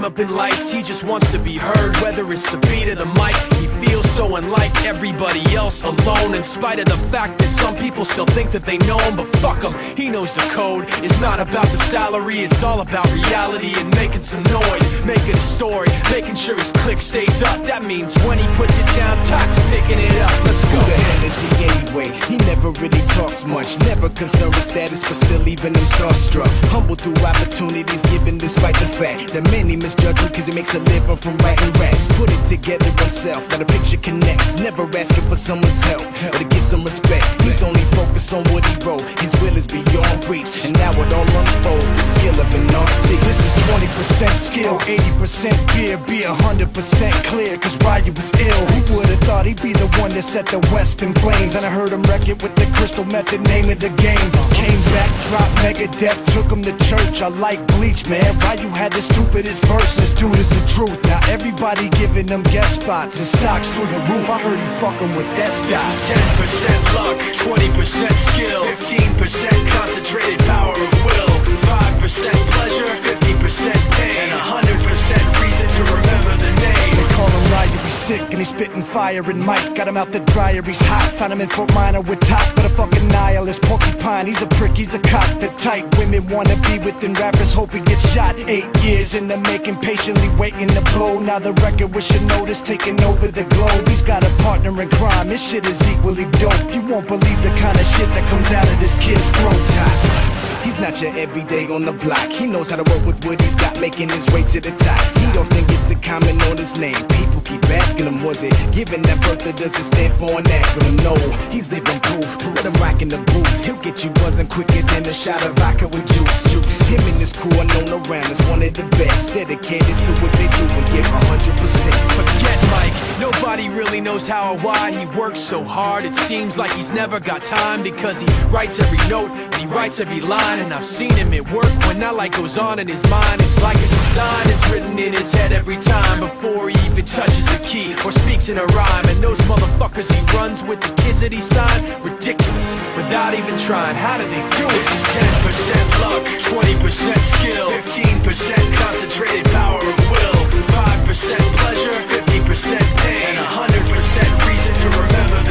up in lights, he just wants to be heard. Whether it's the beat or the mic, he feels so unlike everybody else, alone. In spite of the fact that some people still think that they know him, but fuck him, he knows the code. It's not about the salary, it's all about reality and making some noise, making a story, making sure his click stays up. That means when he puts it down, Tox picking it up. Let's go. Who the hell is he anyway? He never really talks much, never concerned with status, but still even him starstruck. Humble through opportunities given despite the fact that many misjudge him cause he makes a living from writing raps. Put it together himself, now the picture connects, never asking for someone's help or to get some respect. He's only focused on what he wrote, his will is beyond reach, and now it all unfolds, the skill of an artist. This is 20% skill, 80% fear, be 100% clear, cause Ryu was ill. Who would've thought he'd be the one that set the West in flames? And I heard him wreck it with the Crystal Method, name of the game. Came back, dropped Megadeth, took him to church. I like Bleach, man. Ryu had the stupidest verse, this dude is the truth. Now everybody giving them guest spots and stocks through the roof. I heard he fucking with that stock. This is 10% luck, 20% skill, 15% concentrated power of will, 5% pleasure, 50% pain, and 100% reason to remember the name. They call him Ryu, he's sick and he's spitting fire. And Mike got him out the dryer, he's hot. Found him in Fort Minor with top, but a fucking nihilist porcupine. He's a prick, he's a cock. The type women wanna be within rappers, hope he gets shot. 8 years in the making, patiently waiting to blow. Now the record with your notice taking over the globe. He's got a partner in crime, his shit is equally dope. You won't believe the kind of shit that comes out of this kid's throat. He's not your everyday on the block. He knows how to work with what he's got, making his way to the top. He often gets a comment on his name. People keep asking him, was it given that birth or does it stand for an acronym? No, he's living proof. Let him rock in the booth. He'll get you buzzing quicker than a shot of vodka with juice. Him and his crew are known around as one of the best, dedicated to what they do and give 100%. Forget Mike, nobody really knows how or why he works so hard. It seems like he's never got time because he writes every note and he writes every line. And I've seen him at work when that light goes on in his mind. It's like a design is written in his head every time before he even touches a key or speaks in a rhyme. And those motherfuckers he runs with, the kids that he signed, ridiculous, without even trying. How do they do it? This is 10% luck, 20% skill, 15% concentrated power of will, 5% pleasure, 50% pain, and 100% reason to remember